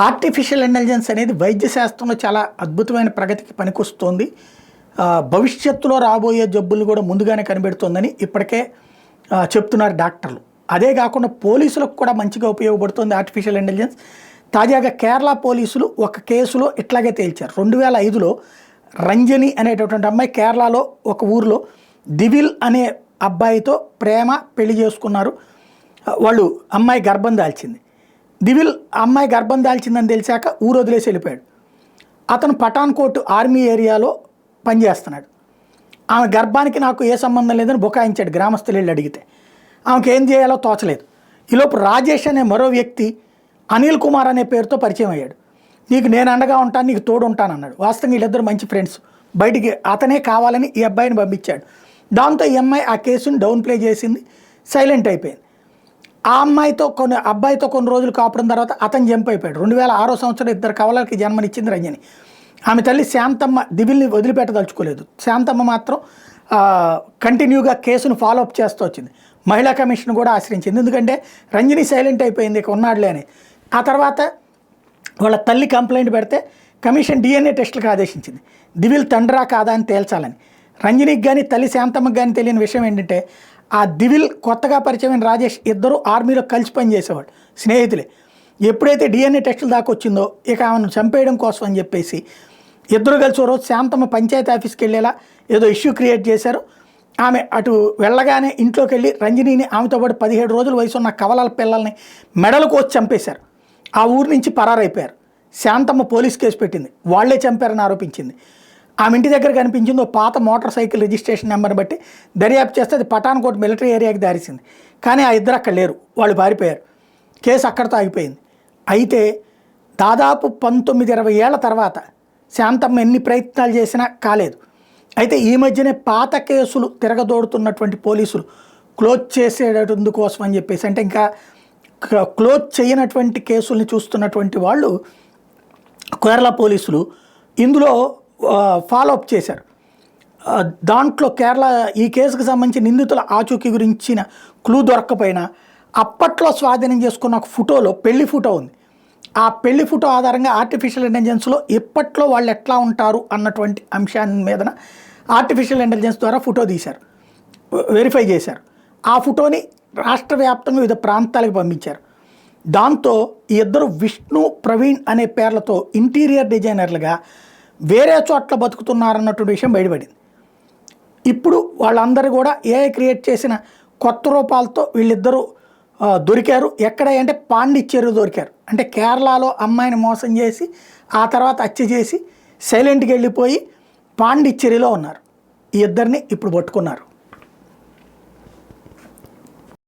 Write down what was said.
Artificial intelligence అనేది వైద్య శాస్త్రంలో చాలా అద్భుతమైన ప్రగతికి పనికొస్తోంది. భవిష్యత్తులో రాబోయే జబ్బులు కూడా ముందుగానే కనిపెడుతోందని ఇప్పటికే చెప్తున్నారు డాక్టర్లు. అదే కాకుండా పోలీసులకు కూడా మంచిగా ఉపయోగపడుతుంది ఆర్టిఫిషియల్ ఇంటెలిజెన్స్. తాజాగా కేరళ పోలీసులు ఒక కేసులో ఇట్లాగే తేల్చారు. 2005లో రంజని అనేటటువంటి అమ్మాయి కేరళలో ఒక ఊరిలో దివిల్ అనే అబ్బాయితో ప్రేమ పెళ్లి చేసుకున్నారు. వాళ్ళు అమ్మాయి గర్భం దాల్చింది. దివిల్ అమ్మాయి గర్భం దాల్చిందని తెలిసాక ఊరు వదిలేసి వెళ్ళిపోయాడు. అతను పఠాన్కోట్ ఆర్మీ ఏరియాలో పనిచేస్తున్నాడు. ఆమె గర్భానికి నాకు ఏ సంబంధం లేదని బుకాయించాడు గ్రామస్తులు వెళ్ళి అడిగితే. ఆమెకు ఏం చేయాలో తోచలేదు. ఈలోపు రాజేష్ అనే మరో వ్యక్తి అనిల్ కుమార్ అనే పేరుతో పరిచయం అయ్యాడు. నీకు నేను అండగా ఉంటాను, నీకు తోడు ఉంటాను అన్నాడు. వాస్తవంగా వీళ్ళిద్దరు మంచి ఫ్రెండ్స్. బయటికి అతనే కావాలని ఈ అబ్బాయిని పంపించాడు. దాంతో ఈ అమ్మాయి ఆ కేసుని డౌన్ ప్లే చేసింది, సైలెంట్ అయిపోయింది. ఆ అబ్బాయితో కొన్ని రోజులు కాపడం తర్వాత అతను జంప్ అయిపోయాడు. 2006 సంవత్సరం ఇద్దరు కవలకి జన్మనిచ్చింది రంజని. ఆమె తల్లి శాంతమ్మ దివిల్ని వదిలిపెట్టదలుచుకోలేదు. శాంతమ్మ మాత్రం కంటిన్యూగా కేసును ఫాలోఅప్ చేస్తూ వచ్చింది. మహిళా కమిషన్ కూడా ఆశ్రయించింది. ఎందుకంటే రంజని సైలెంట్ అయిపోయింది, ఇక ఉన్నాడులే అని. ఆ తర్వాత వాళ్ళ తల్లి కంప్లైంట్ పెడితే కమిషన్ DNA టెస్టులకు ఆదేశించింది. దివిల్ తండ్రా కాదా అని తేల్చాలని. రంజనికి కానీ తల్లి శాంతమ్మకి కానీ తెలియని విషయం ఏంటంటే ఆ దివిల్ కొత్తగా పరిచయమైన రాజేష్ ఇద్దరు ఆర్మీలో కలిసి పనిచేసేవాడు, స్నేహితులే. ఎప్పుడైతే DNA టెస్టులు దాకా వచ్చిందో ఇక ఆమెను చంపేయడం కోసం అని చెప్పేసి ఇద్దరు కలిసి ఓ రోజు శాంతమ్మ పంచాయతీ ఆఫీస్కి వెళ్ళేలా ఏదో ఇష్యూ క్రియేట్ చేశారు. ఆమె అటు వెళ్ళగానే ఇంట్లోకి వెళ్ళి రంజనీని ఆమెతో పాటు 17 రోజుల వయసు ఉన్న కవలల పిల్లల్ని మెడలు కోసి చంపేశారు. ఆ ఊరి నుంచి పరారైపోయారు. శాంతమ్మ పోలీస్ కేసు పెట్టింది, వాళ్లే చంపారని ఆరోపించింది. ఆమె ఇంటి దగ్గర కనిపించింది ఓ పాత మోటార్ సైకిల్ రిజిస్ట్రేషన్ నెంబర్ని బట్టి దర్యాప్తు చేస్తే అది పఠాన్కోట్ మిలిటరీ ఏరియాకి దారిసింది. కానీ ఆ ఇద్దరు అక్కడ లేరు, వాళ్ళు పారిపోయారు. కేసు అక్కడితో ఆగిపోయింది. అయితే దాదాపు 19-20 ఏళ్ల తర్వాత శాంతమ్మ ఎన్ని ప్రయత్నాలు చేసినా కాలేదు. అయితే ఈ మధ్యనే పాత కేసులు తిరగదోడుతున్నటువంటి పోలీసులు క్లోజ్ చేసేటందుకోసం అని చెప్పేసి, అంటే ఇంకా క్లోజ్ చేయనటువంటి కేసుల్ని చూస్తున్నటువంటి వాళ్ళు కేరళ పోలీసులు ఇందులో ఫాలోఅప్ చేశారు. దాంట్లో ఈ కేసుకు సంబంధించి నిందితుల ఆచూకీ గురించిన క్లూ దొరక్కపోయినా అప్పట్లో స్వాధీనం చేసుకున్న ఒక ఫోటోలో పెళ్లి ఫోటో ఉంది. ఆ పెళ్లి ఫోటో ఆధారంగా ఆర్టిఫిషియల్ ఇంటెలిజెన్స్లో ఇప్పట్లో వాళ్ళు ఎట్లా ఉంటారు అన్నటువంటి అంశాన్ని మీదన ఆర్టిఫిషియల్ ఇంటెలిజెన్స్ ద్వారా ఫోటో తీశారు, వెరిఫై చేశారు. ఆ ఫోటోని రాష్ట్ర వ్యాప్తంగా వివిధ ప్రాంతాలకు పంపించారు. దాంతో ఈ ఇద్దరు విష్ణు, ప్రవీణ్ అనే పేర్లతో ఇంటీరియర్ డిజైనర్లుగా వేరే చోట్ల బతుకుతున్నారన్నటువంటి విషయం బయటపడింది. ఇప్పుడు వాళ్ళందరూ కూడా AI క్రియేట్ చేసిన కొత్త రూపాలతో వీళ్ళిద్దరూ దొరికారు. ఎక్కడ అంటే పాండిచ్చేరి దొరికారు. అంటే కేరళలో అమ్మాయిని మోసం చేసి ఆ తర్వాత హత్య చేసి సైలెంట్గా వెళ్ళిపోయి పాండిచ్చేరిలో ఉన్నారు. ఈ ఇద్దరిని ఇప్పుడు పట్టుకున్నారు.